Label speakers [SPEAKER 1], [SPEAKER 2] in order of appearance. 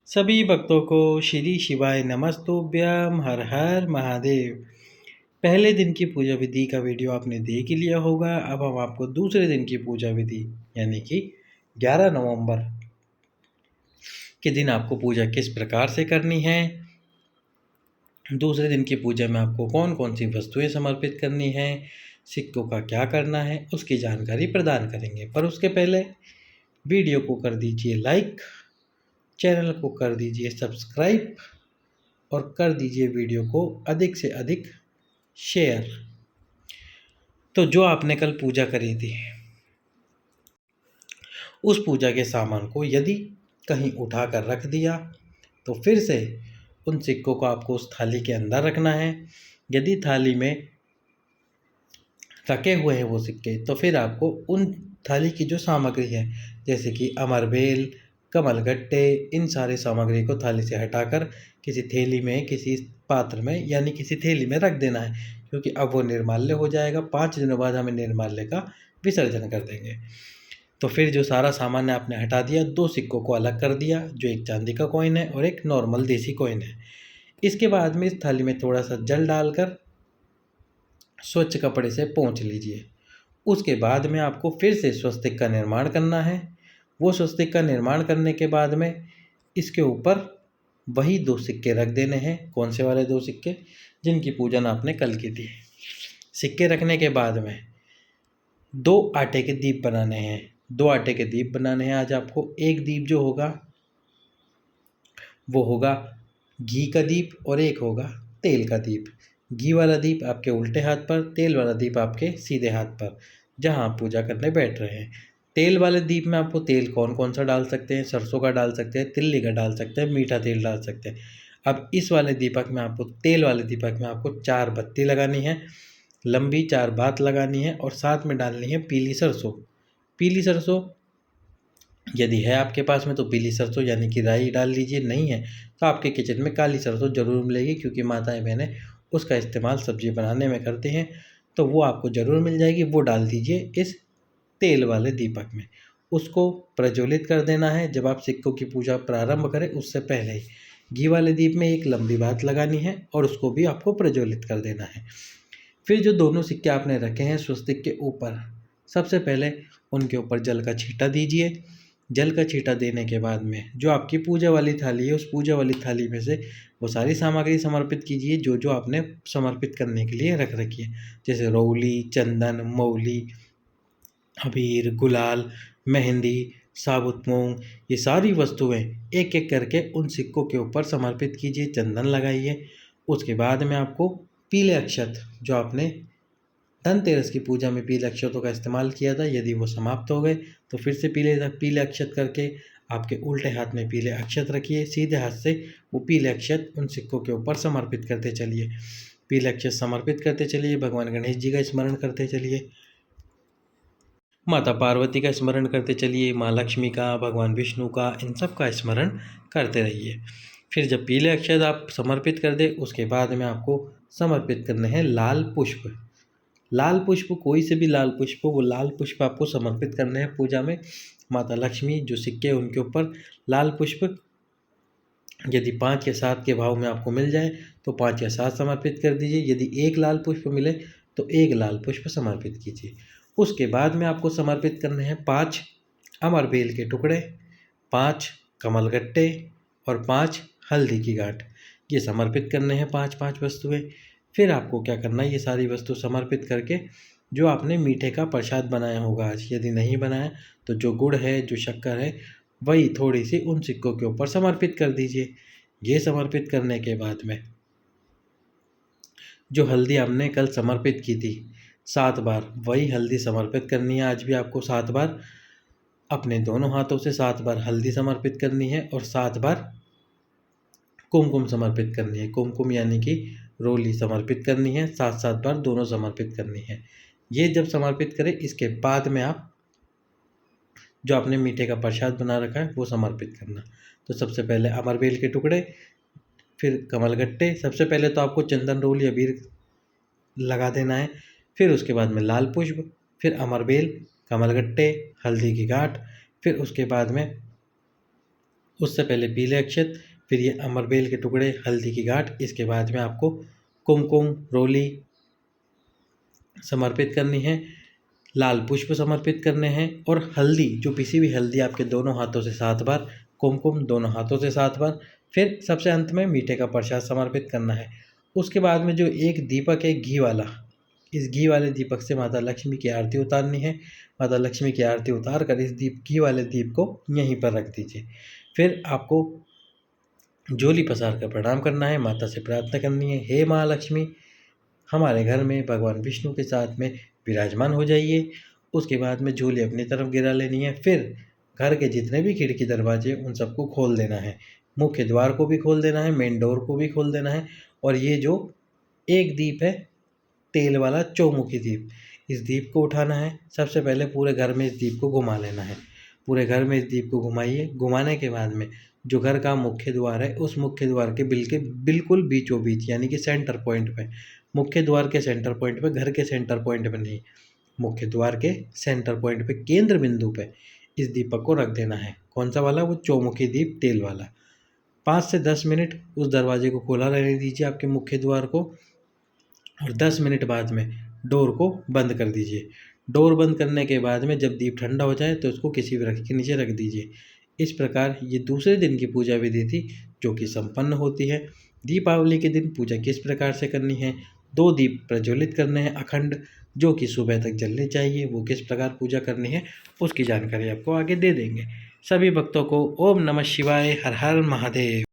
[SPEAKER 1] सभी भक्तों को श्री शिवाय नमस्तुभ्यम हर हर महादेव। पहले दिन की पूजा विधि का वीडियो आपने देख ही लिया होगा। अब हम आपको दूसरे दिन की पूजा विधि यानी कि 11 नवंबर के दिन आपको पूजा किस प्रकार से करनी है, दूसरे दिन की पूजा में आपको कौन कौन सी वस्तुएं समर्पित करनी है, सिक्कों का क्या करना है, उसकी जानकारी प्रदान करेंगे। पर उसके पहले वीडियो को कर दीजिए लाइक, चैनल को कर दीजिए सब्सक्राइब और कर दीजिए वीडियो को अधिक से अधिक शेयर। तो जो आपने कल पूजा करी थी, उस पूजा के सामान को यदि कहीं उठा कर रख दिया तो फिर से उन सिक्कों को आपको उस थाली के अंदर रखना है। यदि थाली में रखे हुए हैं वो सिक्के, तो फिर आपको उन थाली की जो सामग्री है जैसे कि अमरबेल, कमलगट्टे, इन सारी सामग्री को थाली से हटाकर किसी थैली में, किसी पात्र में यानी किसी थैली में रख देना है, क्योंकि अब वो निर्माल्य हो जाएगा। 5 दिनों बाद हमें निर्माल्य का विसर्जन कर देंगे। तो फिर जो सारा सामान आपने हटा दिया, 2 सिक्कों को अलग कर दिया, जो एक चांदी का कॉइन है और एक नॉर्मल देसी कॉइन है। इसके बाद में इस थाली में थोड़ा सा जल डालकर स्वच्छ कपड़े से पोंछ लीजिए। उसके बाद में आपको फिर से स्वस्तिक का निर्माण करना है। वो स्वस्तिक का निर्माण करने के बाद में इसके ऊपर वही 2 सिक्के रख देने हैं। कौन से वाले 2 सिक्के? जिनकी पूजन आपने कल की थी। सिक्के रखने के बाद में 2 आटे के दीप बनाने हैं। 2 आटे के दीप बनाने हैं आज आपको। एक दीप जो होगा वो होगा घी का दीप और एक होगा तेल का दीप। घी वाला दीप आपके उल्टे हाथ पर, तेल वाला दीप आपके सीधे हाथ पर, जहाँ आप पूजा करने बैठ रहे हैं। तेल वाले दीप में आपको तेल कौन कौन सा डाल सकते हैं? सरसों का डाल सकते हैं, तिल्ली का डाल सकते हैं, मीठा तेल डाल सकते हैं। अब इस वाले दीपक में आपको, तेल वाले दीपक में आपको 4 बत्ती लगानी है, लंबी 4 बात लगानी है और साथ में डालनी है पीली सरसों। पीली सरसों यदि है आपके पास में तो पीली सरसों यानी कि राई डाल लीजिए, नहीं है तो आपके किचन में काली सरसों ज़रूर मिलेगी, क्योंकि माताएं बहनें उसका इस्तेमाल सब्जी बनाने में करते हैं, तो वो आपको ज़रूर मिल जाएगी। वो डाल दीजिए इस तेल वाले दीपक में। उसको प्रज्वलित कर देना है जब आप सिक्कों की पूजा प्रारंभ करें उससे पहले ही। घी वाले दीप में एक लंबी बात लगानी है और उसको भी आपको प्रज्वलित कर देना है। फिर जो दोनों सिक्के आपने रखे हैं स्वस्तिक के ऊपर, सबसे पहले उनके ऊपर जल का छींटा दीजिए। जल का छींटा देने के बाद में जो आपकी पूजा वाली थाली है, उस पूजा वाली थाली में से वो सारी सामग्री समर्पित कीजिए जो जो आपने समर्पित करने के लिए रख रखी है, जैसे रौली, चंदन, मौली, अबीर, गुलाल, मेहंदी, साबुत मूंग, ये सारी वस्तुएं एक एक करके उन सिक्कों के ऊपर समर्पित कीजिए, चंदन लगाइए। उसके बाद में आपको पीले अक्षत, जो आपने धनतेरस की पूजा में पीले अक्षतों का इस्तेमाल किया था, यदि वो समाप्त हो गए तो फिर से पीले पीले अक्षत करके आपके उल्टे हाथ में पीले अक्षत रखिए। सीधे हाथ से वो पीले अक्षत उन सिक्कों के ऊपर समर्पित करते चलिए। पीले अक्षत समर्पित करते चलिए, भगवान गणेश जी का स्मरण करते चलिए, माता पार्वती का स्मरण करते चलिए, माँ लक्ष्मी का, भगवान विष्णु का, इन सब का स्मरण करते रहिए। फिर जब पीले अक्षत आप समर्पित कर दें, उसके बाद में आपको समर्पित करने हैं लाल पुष्प। लाल पुष्प, कोई से भी लाल पुष्प, वो लाल पुष्प आपको समर्पित करने हैं पूजा में। माता लक्ष्मी जो सिक्के हैं उनके ऊपर लाल पुष्प यदि 5 या 7 के भाव में आपको मिल जाए तो 5 या 7 समर्पित कर दीजिए। यदि एक लाल पुष्प मिले तो एक लाल पुष्प समर्पित कीजिए। उसके बाद में आपको समर्पित करने हैं 5 अमरबेल के टुकड़े, 5 कमलगट्टे और 5 हल्दी की गांठ। ये समर्पित करने हैं 5-5 वस्तुएं। फिर आपको क्या करना है, ये सारी वस्तु समर्पित करके जो आपने मीठे का प्रसाद बनाया होगा आज, यदि नहीं बनाया तो जो गुड़ है, जो शक्कर है, वही थोड़ी सी उन सिक्कों के ऊपर समर्पित कर दीजिए। ये समर्पित करने के बाद में जो हल्दी हमने कल समर्पित की थी 7 बार, वही हल्दी समर्पित करनी है आज भी आपको 7 बार। अपने दोनों हाथों से 7 बार हल्दी समर्पित करनी है और 7 बार कुमकुम समर्पित करनी है। कुमकुम यानी कि रोली समर्पित करनी है, 7-7 बार दोनों समर्पित करनी है। ये जब समर्पित करें, इसके बाद में आप जो आपने मीठे का प्रसाद बना रखा है वो समर्पित करना। तो सबसे पहले अमरबेल के टुकड़े, फिर कमलगट्टे, सबसे पहले तो आपको चंदन, रोली, अबीर लगा देना है। फिर उसके बाद में लाल पुष्प, फिर अमरबेल, कमलगट्टे, हल्दी की गांठ, फिर उसके बाद में उससे पहले पीले अक्षत, फिर ये अमरबेल के टुकड़े, हल्दी की गांठ, इसके बाद में आपको कुमकुम रोली समर्पित करनी है, लाल पुष्प समर्पित करने हैं और हल्दी, जो पिसी हुई हल्दी आपके दोनों हाथों से 7 बार, कुमकुम दोनों हाथों से 7 बार, फिर सबसे अंत में मीठे का प्रसाद समर्पित करना है। उसके बाद में जो एक दीपक है घी वाला, इस घी वाले दीपक से माता लक्ष्मी की आरती उतारनी है। माता लक्ष्मी की आरती उतार कर इस घी वाले दीप को यहीं पर रख दीजिए। फिर आपको झोली पसार कर प्रणाम करना है, माता से प्रार्थना करनी है, हे महालक्ष्मी हमारे घर में भगवान विष्णु के साथ में विराजमान हो जाइए। उसके बाद में झोली अपनी तरफ गिरा लेनी है। फिर घर के जितने भी खिड़की दरवाजे उन सबको खोल देना है, मुख्य द्वार को भी खोल देना है, मेन डोर को भी खोल देना है। और ये जो एक दीप है तेल वाला चौमुखी दीप, इस दीप को उठाना है। सबसे पहले पूरे घर में इस दीप को घुमा लेना है। पूरे घर में इस दीप को घुमाइए। घुमाने के बाद में जो घर का मुख्य द्वार है उस मुख्य द्वार के बिल्कुल बीचों बीच यानी कि सेंटर पॉइंट पे, मुख्य द्वार के सेंटर पॉइंट पे, घर के सेंटर पॉइंट पे नहीं, मुख्य द्वार के सेंटर पॉइंट पे, केंद्र बिंदु पे इस दीपक को रख देना है। कौन सा वाला? वो चौमुखी दीप तेल वाला। 5 से 10 मिनट उस दरवाजे को खुला रहने दीजिए, आपके मुख्य द्वार को, और 10 मिनट बाद में डोर को बंद कर दीजिए। डोर बंद करने के बाद में जब दीप ठंडा हो जाए तो उसको किसी भी रख के नीचे रख दीजिए। इस प्रकार ये दूसरे दिन की पूजा विधि थी जो कि संपन्न होती है। दीपावली के दिन पूजा किस प्रकार से करनी है, 2 दीप प्रज्वलित करने हैं अखंड, जो कि सुबह तक जलने चाहिए। वो किस प्रकार पूजा करनी है उसकी जानकारी आपको आगे दे देंगे। सभी भक्तों को ओम नमः शिवाय, हर हर महादेव।